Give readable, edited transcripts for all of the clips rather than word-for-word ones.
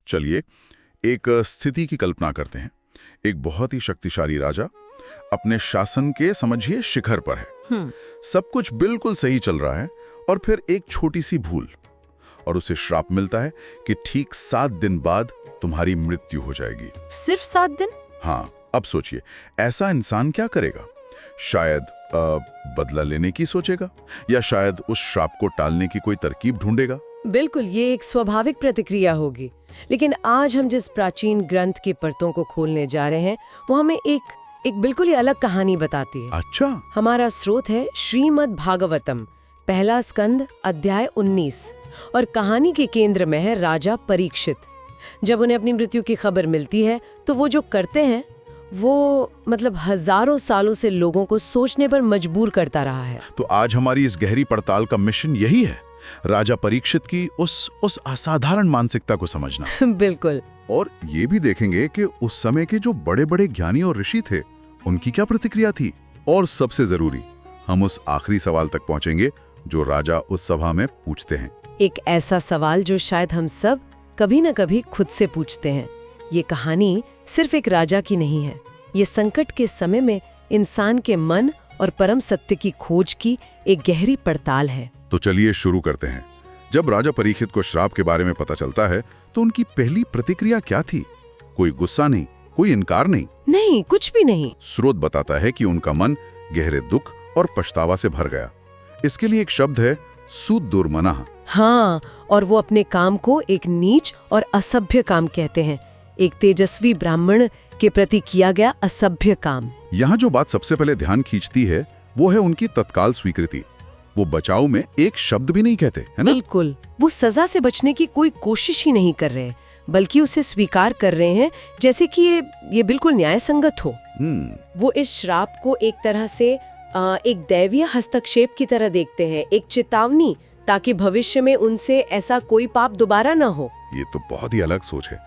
चलिए एक स्थिति की कल्पना करते हैं। एक बहुत ही शक्तिशाली राजा अपने शासन के समझिए शिखर पर है। सब कुछ बिल्कुल सही चल रहा है और फिर एक छोटी सी भूल और उसे श्राप मिलता है कि ठीक 7 दिन बाद तुम्हारी मृत्यु हो जाएगी। सिर्फ 7 दिन? हाँ, अब सोचिए ऐसा इंसान क्या करेगा? शायद बदला लेने की सोचेगा या शायद उस श्राप को टालने की कोई तरकीब ढूंढेगा। बिल्कुल, ये एक स्वाभाविक प्रतिक्रिया होगी। लेकिन आज हम जिस प्राचीन ग्रंथ के परतों को खोलने जा रहे हैं वो हमें एक बिल्कुल ही अलग कहानी बताती है। अच्छा। हमारा स्रोत है श्रीमद् भागवतम, पहला स्कंद, अध्याय 19। और कहानी के केंद्र में है राजा परीक्षित। जब उन्हें अपनी मृत्यु की खबर मिलती है तो वो जो करते हैं वो हजारों सालों से लोगों को सोचने पर मजबूर करता रहा है। तो आज हमारी इस गहरी पड़ताल का मिशन यही है, राजा परीक्षित की उस असाधारण मानसिकता को समझना। बिल्कुल। और ये भी देखेंगे कि उस समय के जो बड़े बड़े ज्ञानी और ऋषि थे उनकी क्या प्रतिक्रिया थी। और सबसे जरूरी, हम उस आखिरी सवाल तक पहुंचेंगे जो राजा उस सभा में पूछते हैं। एक ऐसा सवाल जो शायद हम सब कभी न कभी खुद से पूछते हैं। ये कहानी सिर्फ एक राजा की नहीं है, ये संकट के समय में इंसान के मन और परम सत्य की खोज की एक गहरी पड़ताल है। तो चलिए शुरू करते हैं। जब राजा परीक्षित को श्राप के बारे में पता चलता है तो उनकी पहली प्रतिक्रिया क्या थी? कोई गुस्सा नहीं, कोई इनकार नहीं। नहीं, कुछ भी नहीं। स्रोत बताता है कि उनका मन गहरे दुख और पछतावा से भर गया। इसके लिए एक शब्द है, सुदुर्मनः। हाँ, और वो अपने काम को एक नीच और असभ्य काम कहते हैं, एक तेजस्वी ब्राह्मण के प्रति किया गया असभ्य काम। यहाँ जो बात सबसे पहले ध्यान खींचती है वो है उनकी तत्काल स्वीकृति। वो बचाव में एक शब्द भी नहीं कहते, है ना? बिल्कुल, वो सजा से बचने की कोई कोशिश ही नहीं कर रहे, बल्कि उसे स्वीकार कर रहे हैं जैसे कि ये बिल्कुल न्याय संगत हो। वो इस श्राप को एक तरह से एक दैवीय हस्तक्षेप की तरह देखते हैं, एक चेतावनी, ताकि भविष्य में उनसे ऐसा कोई पाप दोबारा न हो। ये तो बहुत ही अलग सोच है।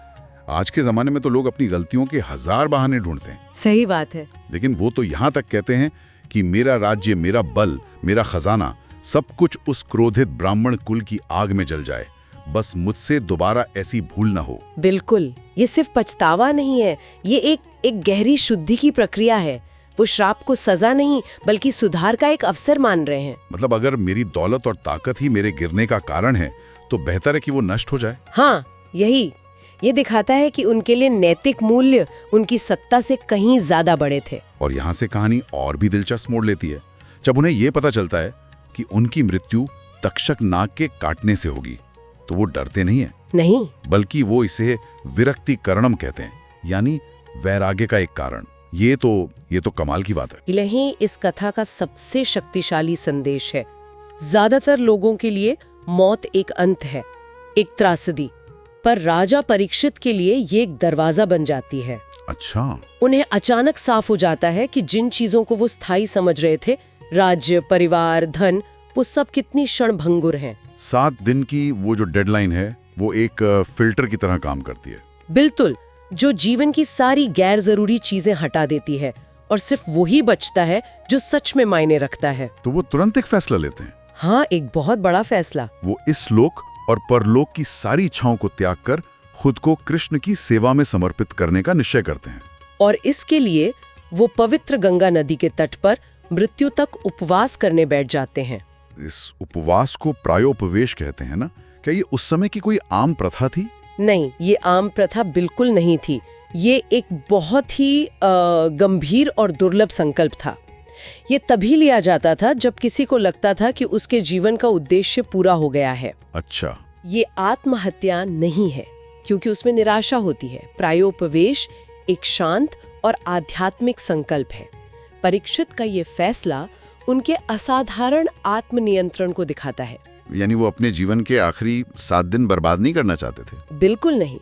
आज के जमाने में तो लोग अपनी गलतियों के 1000 बहाने ढूंढते हैं। सही बात है। लेकिन वो तो यहाँ तक कहते हैं कि मेरा राज्य, मेरा बल, मेरा खजाना, सब कुछ उस क्रोधित ब्राह्मण कुल की आग में जल जाए, बस मुझसे दोबारा ऐसी भूल न हो। बिल्कुल, ये सिर्फ पछतावा नहीं है, ये एक गहरी शुद्धि की प्रक्रिया है। वो श्राप को सजा नहीं बल्कि सुधार का एक अवसर मान रहे हैं। अगर मेरी दौलत और ताकत ही मेरे गिरने का कारण है तो बेहतर है कि वो नष्ट हो जाए। हाँ, ये दिखाता है कि उनके लिए नैतिक मूल्य उनकी सत्ता से कहीं ज्यादा बड़े थे। और यहाँ से कहानी और भी दिलचस्प मोड़ लेती है जब उन्हें ये पता चलता है कि उनकी मृत्यु तक्षक नाग के काटने से होगी। तो वो डरते नहीं है, नहीं, बल्कि वो इसे विरक्ति करणम कहते हैं, यानी वैराग्य का एक कारण। ये तो कमाल की बात है। यही इस कथा का सबसे शक्तिशाली संदेश है। ज्यादातर लोगों के लिए मौत एक अंत है, एक त्रासदी, पर राजा परीक्षित के लिए ये एक दरवाजा बन जाती है। अच्छा। उन्हें अचानक साफ हो जाता है कि जिन चीजों को वो स्थायी समझ रहे थे, राज्य, परिवार, धन, वो सब कितनी क्षणभंगुर हैं। 7 दिन की वो जो डेडलाइन है वो एक फिल्टर की तरह काम करती है। बिल्कुल, जो जीवन की सारी गैर जरूरी चीजें हटा देती है और सिर्फ वही बचता है जो सच में मायने रखता है। तो वो तुरंत एक फैसला लेते हैं। हाँ, एक बहुत बड़ा फैसला। वो इस लोक और परलोक की सारी इच्छाओं को त्याग कर खुद को कृष्ण की सेवा में समर्पित करने का निश्चय करते हैं। और इसके लिए वो पवित्र गंगा नदी के तट पर मृत्यु तक उपवास करने बैठ जाते हैं। इस उपवास को प्रायोपवेश कहते हैं ना? क्या ये उस समय की कोई आम प्रथा थी? नहीं, ये आम प्रथा बिल्कुल नहीं थी। ये एक बहुत ही गंभीर और दुर्लभ संकल्प था। ये तभी लिया जाता था जब किसी को लगता था कि उसके जीवन का उद्देश्य पूरा हो गया है। अच्छा। ये आत्महत्या नहीं है, क्योंकि उसमें निराशा होती है। प्रायोपवेश एक शांत और आध्यात्मिक संकल्प है। परीक्षित का ये फैसला उनके असाधारण आत्मनियंत्रण को दिखाता है। यानी वो अपने जीवन के आखिरी 7 दिन बर्बाद नहीं करना चाहते थे? बिल्कुल नहीं,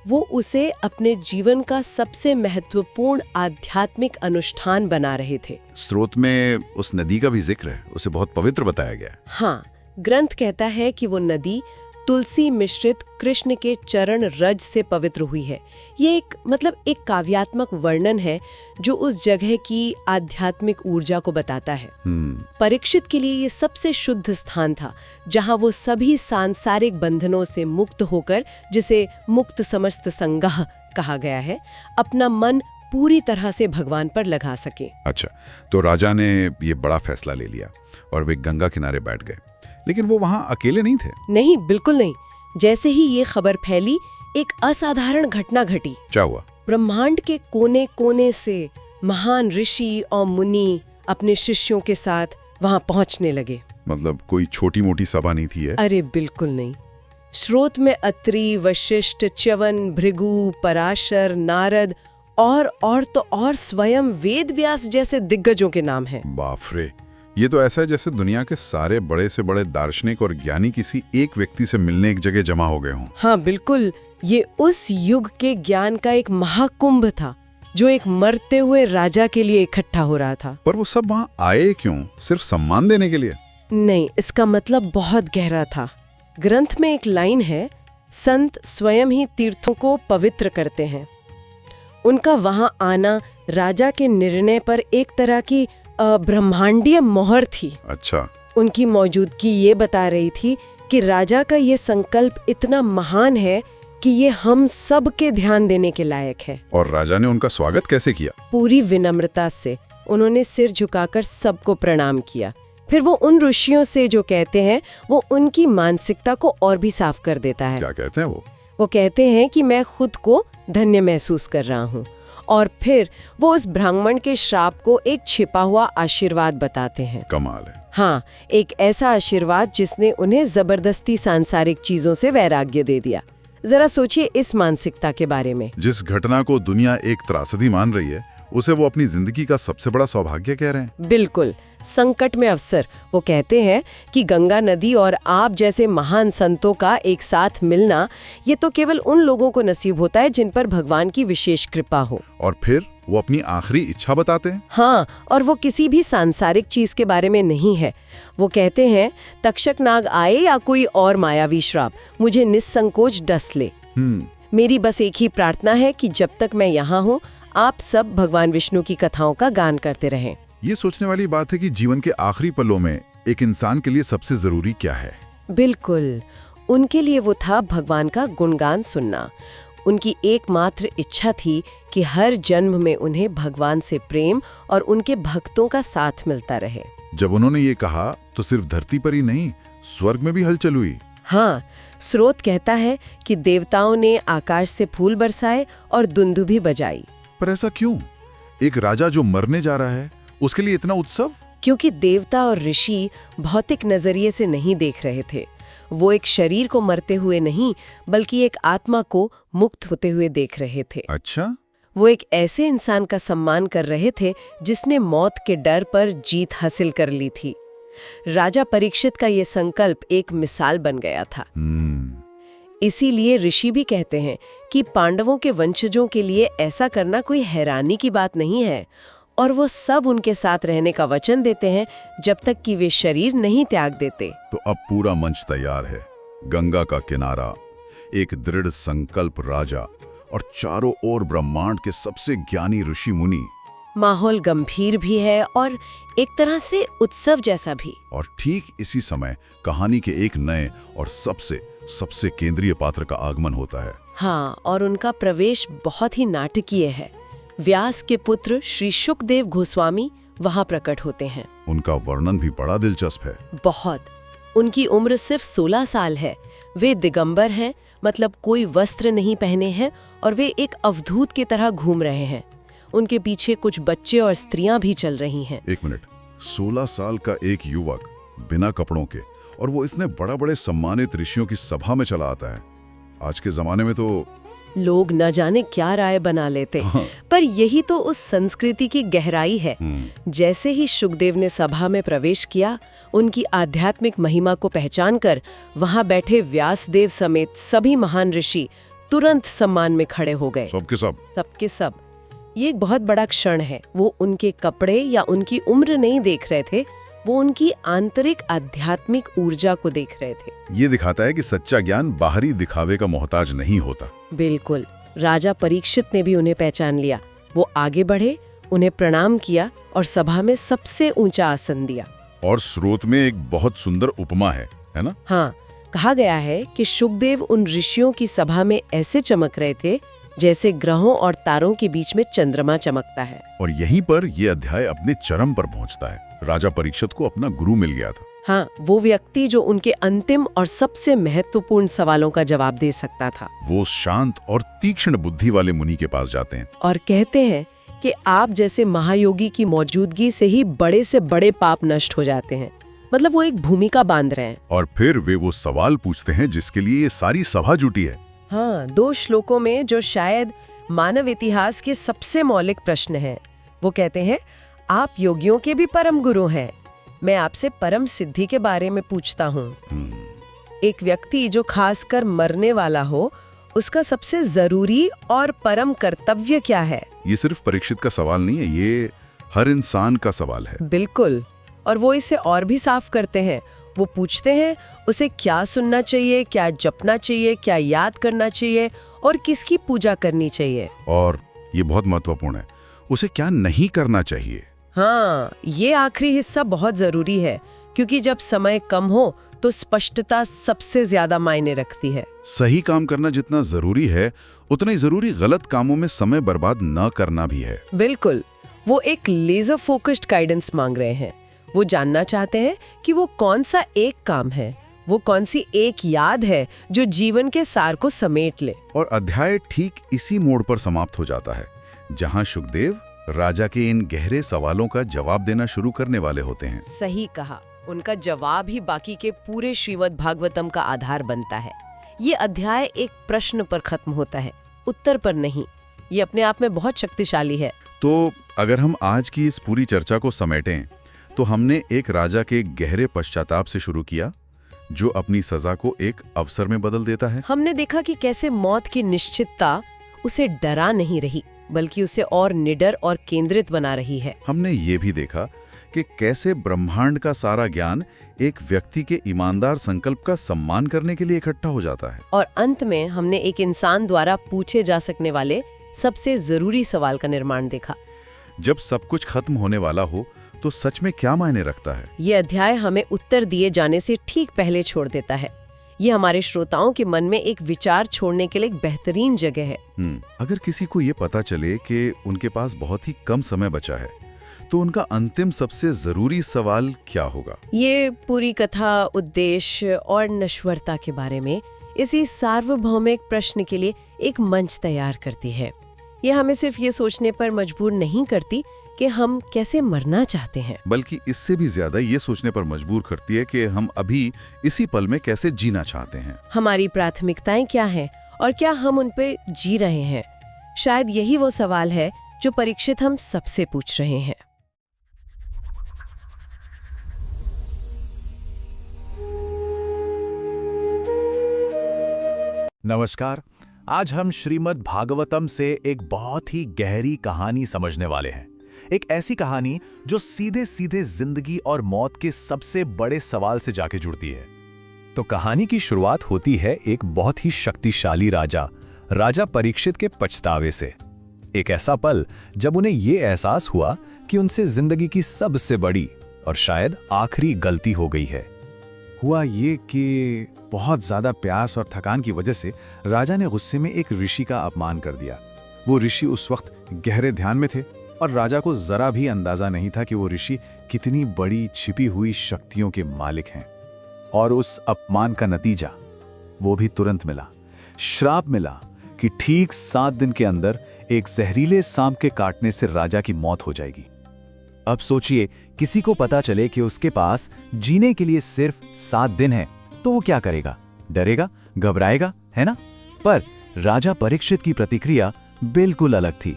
वो उसे अपने जीवन का सबसे महत्वपूर्ण आध्यात्मिक अनुष्ठान बना रहे थे। स्रोत में उस नदी का भी जिक्र है, उसे बहुत पवित्र बताया गया है। हाँ, ग्रंथ कहता है कि वो नदी तुलसी मिश्रित कृष्ण के चरण रज से पवित्र हुई है। ये एक काव्यात्मक वर्णन है जो उस जगह की आध्यात्मिक ऊर्जा को बताता है। परीक्षित के लिए ये सबसे शुद्ध स्थान था जहां वो सभी सांसारिक बंधनों से मुक्त होकर, जिसे मुक्त समस्त संगह कहा गया है, अपना मन पूरी तरह से भगवान पर लगा सके। अच्छा, तो राजा ने ये बड़ा फैसला ले लिया और वे गंगा किनारे बैठ गए, लेकिन वो वहां अकेले नहीं थे। नहीं, बिल्कुल नहीं। जैसे ही ये खबर फैली, एक असाधारण घटना घटी। क्या हुआ? ब्रह्मांड के कोने कोने से महान ऋषि और मुनि अपने शिष्यों के साथ वहां पहुंचने लगे। मतलब कोई छोटी मोटी सभा नहीं थी है? अरे बिल्कुल नहीं। स्रोत में अत्रि, वशिष्ठ, च्यवन, भृगु, पराशर, नारद और स्वयं वेद व्यास जैसे दिग्गजों के नाम हैं। बाप रे, ये तो ऐसा है जैसे दुनिया के सारे बड़े से बड़े दार्शनिक और ज्ञानी किसी एक व्यक्ति से मिलने एक जगह जमा हो गए हों। हाँ बिल्कुल, ये उस युग के ज्ञान का एक महाकुंभ था जो एक मरते हुए राजा के लिए इकट्ठा हो रहा था। पर वो सब वहाँ आए क्यों? सिर्फ सम्मान देने के लिए? नहीं, इसका मतलब बहुत गहरा था। ग्रंथ में एक लाइन है, संत स्वयं ही तीर्थों को पवित्र करते हैं। उनका वहां आना राजा के निर्णय पर एक तरह की ब्रह्मांडीय मोहर थी। अच्छा। उनकी मौजूदगी ये बता रही थी कि राजा का ये संकल्प इतना महान है कि ये हम सब के ध्यान देने के लायक है। और राजा ने उनका स्वागत कैसे किया? पूरी विनम्रता से। उन्होंने सिर झुकाकर सबको प्रणाम किया। फिर वो उन ऋषियों से जो कहते हैं, वो उनकी मानसिकता को और भी साफ कर देता है। क्या कहते हैं वो? वो कहते हैं कि मैं खुद को धन्य महसूस कर रहा हूँ। और फिर वो उस ब्राह्मण के श्राप को एक छिपा हुआ आशीर्वाद बताते हैं। कमाल है। हाँ, एक ऐसा आशीर्वाद जिसने उन्हें जबरदस्ती सांसारिक चीजों से वैराग्य दे दिया। जरा सोचिए इस मानसिकता के बारे में। जिस घटना को दुनिया एक त्रासदी मान रही है, उसे वो अपनी जिंदगी का सबसे बड़ा सौभाग्य कह रहे हैं। बिल्कुल, संकट में अवसर। वो कहते हैं कि गंगा नदी और आप जैसे महान संतों का एक साथ मिलना, ये तो केवल उन लोगों को नसीब होता है जिन पर भगवान की विशेष कृपा हो। और फिर वो अपनी आखिरी इच्छा बताते हैं। हाँ, और वो किसी भी सांसारिक चीज के बारे में नहीं है। वो कहते हैं, तक्षक नाग आए या कोई और मायावी श्राप, मुझे निस्संकोच डस ले। मेरी बस एक ही प्रार्थना है कि जब तक मैं यहाँ हूँ, आप सब भगवान विष्णु की कथाओं का गान करते रहें। ये सोचने वाली बात है कि जीवन के आखिरी पलों में एक इंसान के लिए सबसे जरूरी क्या है। बिल्कुल, उनके लिए वो था भगवान का गुणगान सुनना। उनकी एकमात्र इच्छा थी कि हर जन्म में उन्हें भगवान से प्रेम और उनके भक्तों का साथ मिलता रहे। जब उन्होंने ये कहा तो सिर्फ धरती पर ही नहीं, स्वर्ग में भी हलचल हुई। हाँ, स्रोत कहता है कि देवताओं ने आकाश से फूल बरसाए और दुंदुभी बजाई। पर ऐसा क्यों? एक राजा जो मरने जा रहा है, उसके लिए इतना उत्सव? क्योंकि देवता और ऋषि भौतिक नजरिए से नहीं देख रहे थे। वो एक शरीर को मरते हुए नहीं, बल्कि एक आत्मा को मुक्त होते हुए देख रहे थे। अच्छा। वो एक ऐसे इंसान का सम्मान कर रहे थे जिसने मौत के डर पर जीत हासिल कर ली थी। राजा परीक्षित का ये संकल्प एक मिसाल बन गया था। इसीलिए ऋषि भी कहते हैं कि पांडवों के वंशजों के लिए ऐसा करना कोई हैरानी की बात नहीं है, और वो सब उनके साथ रहने का वचन देते हैं जब तक कि वे शरीर नहीं त्याग देते। तो अब पूरा मंच तैयार है। गंगा का किनारा, एक दृढ़ संकल्प राजा और चारों ओर ब्रह्मांड के सबसे ज्ञानी ऋषि मुनि। माहौल गंभीर भी है और एक तरह से उत्सव जैसा भी। और ठीक इसी समय कहानी के एक नए और सबसे केंद्रीय पात्र का आगमन होता है। हाँ, और उनका प्रवेश बहुत ही नाटकीय है। व्यास के पुत्र श्री शुकदेव गोस्वामी वहां प्रकट होते हैं। उनका वर्णन भी बड़ा दिलचस्प है। बहुत। उनकी उम्र सिर्फ 16 साल है। वे दिगंबर हैं, मतलब कोई वस्त्र नहीं पहने हैं, और वे एक अवधूत की तरह घूम रहे हैं। उनके पीछे कुछ बच्चे और स्त्रियां भी चल रही हैं। एक मिनट, 16 साल का एक युवक बिना कपड़ों के, और वो इसने बड़े सम्मानित ऋषियों की सभा में चला आता है। आज के जमाने में तो लोग न जाने क्या राय बना लेते। पर यही तो उस संस्कृति की गहराई है। जैसे ही शुकदेव ने सभा में प्रवेश किया, उनकी आध्यात्मिक महिमा को पहचानकर वहां बैठे व्यासदेव समेत सभी महान ऋषि तुरंत सम्मान में खड़े हो गए। सबके सब। ये एक बहुत बड़ा क्षण है। वो उनके कपड़े या उनकी उम्र नहीं देख रहे थे, वो उनकी आंतरिक आध्यात्मिक ऊर्जा को देख रहे थे। ये दिखाता है कि सच्चा ज्ञान बाहरी दिखावे का मोहताज नहीं होता। बिल्कुल। राजा परीक्षित ने भी उन्हें पहचान लिया। वो आगे बढ़े, उन्हें प्रणाम किया और सभा में सबसे ऊंचा आसन दिया। और स्रोत में एक बहुत सुंदर उपमा है ना? हाँ, कहा गया है कि शुकदेव उन ऋषियों की सभा में ऐसे चमक रहे थे जैसे ग्रहों और तारों के बीच में चंद्रमा चमकता है। और यहीं पर यह अध्याय अपने चरम पर पहुंचता है। राजा परीक्षित को अपना गुरु मिल गया था। हाँ, वो व्यक्ति जो उनके अंतिम और सबसे महत्वपूर्ण सवालों का जवाब दे सकता था। वो शांत और तीक्ष्ण बुद्धि वाले मुनि के पास जाते हैं और कहते हैं कि आप जैसे महायोगी की मौजूदगी से ही बड़े से बड़े पाप नष्ट हो जाते हैं। मतलब वो एक भूमिका बांध रहे हैं। और फिर वे वो सवाल पूछते हैं जिसके लिए ये सारी सभा जुटी है। हाँ, 2 श्लोकों में जो शायद मानव इतिहास के सबसे मौलिक प्रश्न हैं। वो कहते हैं, आप योगियों के भी परम गुरु हैं, मैं आपसे परम सिद्धि के बारे में पूछता हूँ। एक व्यक्ति जो खासकर मरने वाला हो, उसका सबसे जरूरी और परम कर्तव्य क्या है? ये सिर्फ परीक्षित का सवाल नहीं है, ये हर इंसान का सवाल है। बिल्कुल। और वो इसे और भी साफ करते हैं। वो पूछते हैं उसे क्या सुनना चाहिए, क्या जपना चाहिए, क्या याद करना चाहिए और किसकी पूजा करनी चाहिए। और ये बहुत महत्वपूर्ण है, उसे क्या नहीं करना चाहिए। हाँ, ये आखिरी हिस्सा बहुत जरूरी है, क्योंकि जब समय कम हो तो स्पष्टता सबसे ज्यादा मायने रखती है। सही काम करना जितना जरूरी है, उतना ही जरूरी गलत कामों में समय बर्बाद न करना भी है। बिल्कुल। वो एक लेजर फोकस्ड गाइडेंस मांग रहे हैं। वो जानना चाहते हैं कि वो कौन सा एक काम है, वो कौन सी एक याद है जो जीवन के सार को समेट ले। और अध्याय ठीक इसी मोड़ पर समाप्त हो जाता है, जहां शुकदेव राजा के इन गहरे सवालों का जवाब देना शुरू करने वाले होते हैं। सही कहा। उनका जवाब ही बाकी के पूरे श्रीमद् भागवतम का आधार बनता है। ये अध्याय एक प्रश्न पर खत्म होता है, उत्तर पर नहीं। ये अपने आप में बहुत शक्तिशाली है। तो अगर हम आज की इस पूरी चर्चा को समेटें, तो हमने एक राजा के गहरे पश्चाताप से शुरू किया, जो अपनी सजा को एक अवसर में बदल देता है। हमने देखा कि कैसे मौत की निश्चितता उसे डरा नहीं रही, बल्कि उसे और निडर और केंद्रित बना रही है। हमने ये भी देखा कि कैसे ब्रह्मांड का सारा ज्ञान एक व्यक्ति के ईमानदार संकल्प का सम्मान करने के लिए इकट्ठा हो जाता है। और अंत में हमने एक इंसान द्वारा पूछे जा सकने वाले सबसे जरूरी सवाल का निर्माण देखा। जब सब कुछ खत्म होने वाला हो तो सच में क्या मायने रखता है? ये अध्याय हमें उत्तर दिए जाने से ठीक पहले छोड़ देता है। ये हमारे श्रोताओं के मन में एक विचार छोड़ने के लिए एक बेहतरीन जगह है। अगर किसी को ये पता चले कि उनके पास बहुत ही कम समय बचा है, तो उनका अंतिम सबसे जरूरी सवाल क्या होगा? ये पूरी कथा उद्देश्य और नश्वरता के बारे में इसी सार्वभौमिक प्रश्न के लिए एक मंच तैयार करती है। ये हमें सिर्फ ये सोचने पर मजबूर नहीं करती कि हम कैसे मरना चाहते हैं, बल्कि इससे भी ज्यादा ये सोचने पर मजबूर करती है कि हम अभी इसी पल में कैसे जीना चाहते हैं। हमारी प्राथमिकताएं क्या हैं और क्या हम उन पे जी रहे हैं। शायद यही वो सवाल है जो परीक्षित हम सबसे पूछ रहे हैं। नमस्कार। आज हम श्रीमद् भागवतम से एक बहुत ही गहरी कहानी समझने वाले हैं। एक ऐसी कहानी जो सीधे सीधे जिंदगी और मौत के सबसे बड़े सवाल से जाके जुड़ती है। तो कहानी की शुरुआत होती है एक बहुत ही शक्तिशाली राजा परीक्षित के पछतावे से। एक ऐसा पल जब उन्हें ये एहसास हुआ कि उनसे जिंदगी की सबसे बड़ी और शायद आखिरी गलती हो गई है। हुआ ये कि बहुत ज्यादा प्यास और थकान की वजह से राजा ने गुस्से में एक ऋषि का अपमान कर दिया। वो ऋषि उस वक्त गहरे ध्यान में थे और राजा को जरा भी अंदाजा नहीं था कि वो ऋषि कितनी बड़ी छिपी हुई शक्तियों के मालिक हैं। और उस अपमान का नतीजा वो भी तुरंत मिला। श्राप मिला कि ठीक 7 दिन के अंदर एक जहरीले सांप के काटने से राजा की मौत हो जाएगी। अब सोचिए, किसी को पता चले कि उसके पास जीने के लिए सिर्फ 7 दिन है, तो वो क्या करेगा? डरेगा, घबराएगा, है ना? पर राजा परीक्षित की प्रतिक्रिया बिल्कुल अलग थी।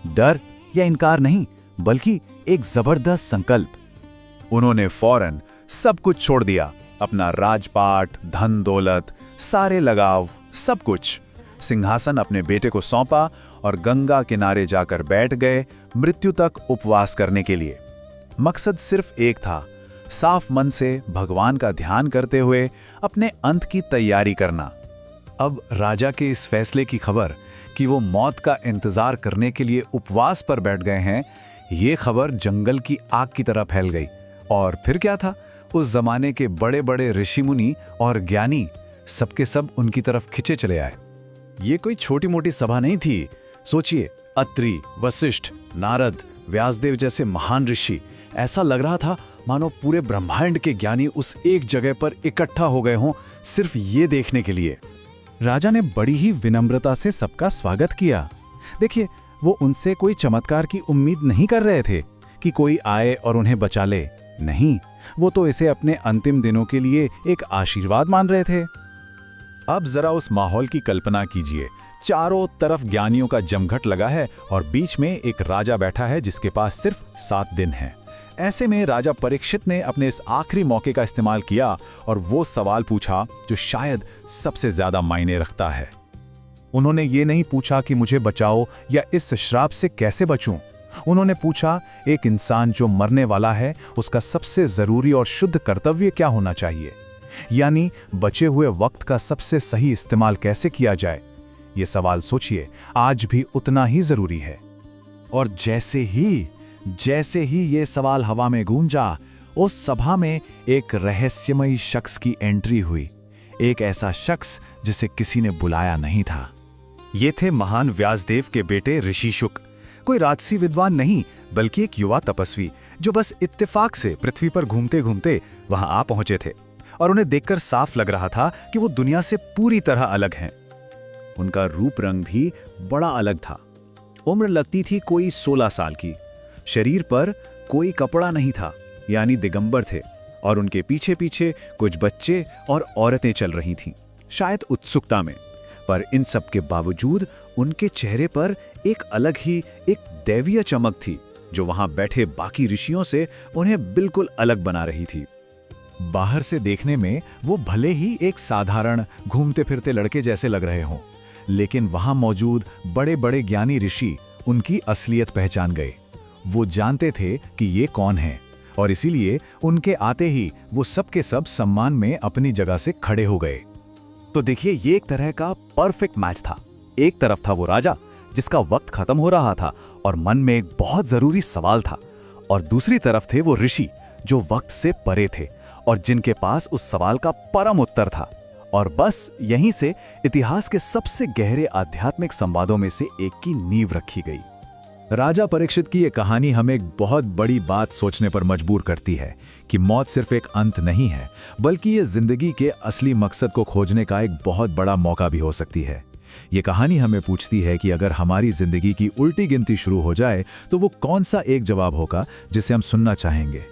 डर या इनकार नहीं, बल्कि एक जबरदस्त संकल्प। उन्होंने फौरन सब कुछ छोड़ दिया, अपना राजपाट, धन दौलत, सारे लगाव, सब कुछ। सिंहासन अपने बेटे को सौंपा और गंगा किनारे जाकर बैठ गए मृत्यु तक उपवास करने के लिए। मकसद सिर्फ एक था, साफ मन से भगवान का ध्यान करते हुए अपने अंत की तैयारी करना। अब राजा के इस फैसले की खबर कि वो मौत का इंतजार करने के लिए उपवास पर बैठ गए हैं, ये खबर जंगल की आग की तरह फैल गई। और फिर क्या था, उस जमाने के बड़े बड़े ऋषि मुनि और ज्ञानी सबके सब उनकी तरफ खिंचे चले आए। ये कोई छोटी मोटी सभा नहीं थी। सोचिए, अत्रि, वशिष्ठ, नारद, व्यासदेव जैसे महान ऋषि, ऐसा लग रहा था मानो पूरे ब्रह्मांड के ज्ञानी उस एक जगह पर इकट्ठा हो गए हों सिर्फ ये देखने के लिए। राजा ने बड़ी ही विनम्रता से सबका स्वागत किया। देखिए, वो उनसे कोई चमत्कार की उम्मीद नहीं कर रहे थे कि कोई आए और उन्हें बचा ले। नहीं, वो तो इसे अपने अंतिम दिनों के लिए एक आशीर्वाद मान रहे थे। अब जरा उस माहौल की कल्पना कीजिए। चारों तरफ ज्ञानियों का जमघट लगा है और बीच में एक राजा बैठा है जिसके पास सिर्फ 7 दिन हैं। ऐसे में राजा परीक्षित ने अपने इस आखिरी मौके का इस्तेमाल किया और वो सवाल पूछा जो शायद सबसे ज्यादा मायने रखता है। उन्होंने ये नहीं पूछा कि मुझे बचाओ या इस श्राप से कैसे बचूं। उन्होंने पूछा, एक इंसान जो मरने वाला है, उसका सबसे जरूरी और शुद्ध कर्तव्य क्या होना चाहिए, यानी बचे हुए वक्त का सबसे सही इस्तेमाल कैसे किया जाए। ये सवाल सोचिए, आज भी उतना ही जरूरी है। और जैसे ही ये सवाल हवा में गूंजा, उस सभा में एक रहस्यमयी शख्स की एंट्री हुई। एक ऐसा शख्स जिसे किसी ने बुलाया नहीं था। ये थे महान व्यासदेव के बेटे ऋषि शुक। कोई राजसी विद्वान नहीं, बल्कि एक युवा तपस्वी जो बस इत्तेफाक से पृथ्वी पर घूमते घूमते वहां आ पहुंचे थे। और उन्हें देखकर साफ लग रहा था कि वो दुनिया से पूरी तरह अलग हैं। उनका रूप रंग भी बड़ा अलग था। उम्र लगती थी कोई 16 साल की। शरीर पर कोई कपड़ा नहीं था, यानी दिगंबर थे। और उनके पीछे पीछे कुछ बच्चे और औरतें चल रही थीं, शायद उत्सुकता में। पर इन सब के बावजूद उनके चेहरे पर एक अलग ही, एक दैवीय चमक थी जो वहां बैठे बाकी ऋषियों से उन्हें बिल्कुल अलग बना रही थी। बाहर से देखने में वो भले ही एक साधारण घूमते फिरते लड़के जैसे लग रहे हों, लेकिन वहां मौजूद बड़े बड़े ज्ञानी ऋषि उनकी असलियत पहचान गए। वो जानते थे कि ये कौन है और इसीलिए उनके आते ही वो सब के सब सम्मान में अपनी जगह से खड़े हो गए। तो देखिए, ये एक तरह का परफेक्ट मैच था। एक तरफ था वो राजा जिसका वक्त खत्म हो रहा था और मन में एक बहुत जरूरी सवाल था, और दूसरी तरफ थे वो ऋषि जो वक्त से परे थे और जिनके पास उस सवाल का परम उत्तर था। और बस यहीं से इतिहास के सबसे गहरे आध्यात्मिक संवादों में से एक की नींव रखी गई। राजा परीक्षित की ये कहानी हमें एक बहुत बड़ी बात सोचने पर मजबूर करती है कि मौत सिर्फ एक अंत नहीं है, बल्कि ये जिंदगी के असली मकसद को खोजने का एक बहुत बड़ा मौका भी हो सकती है। ये कहानी हमें पूछती है कि अगर हमारी जिंदगी की उल्टी गिनती शुरू हो जाए तो वो कौन सा एक जवाब होगा जिसे हम सुनना चाहेंगे।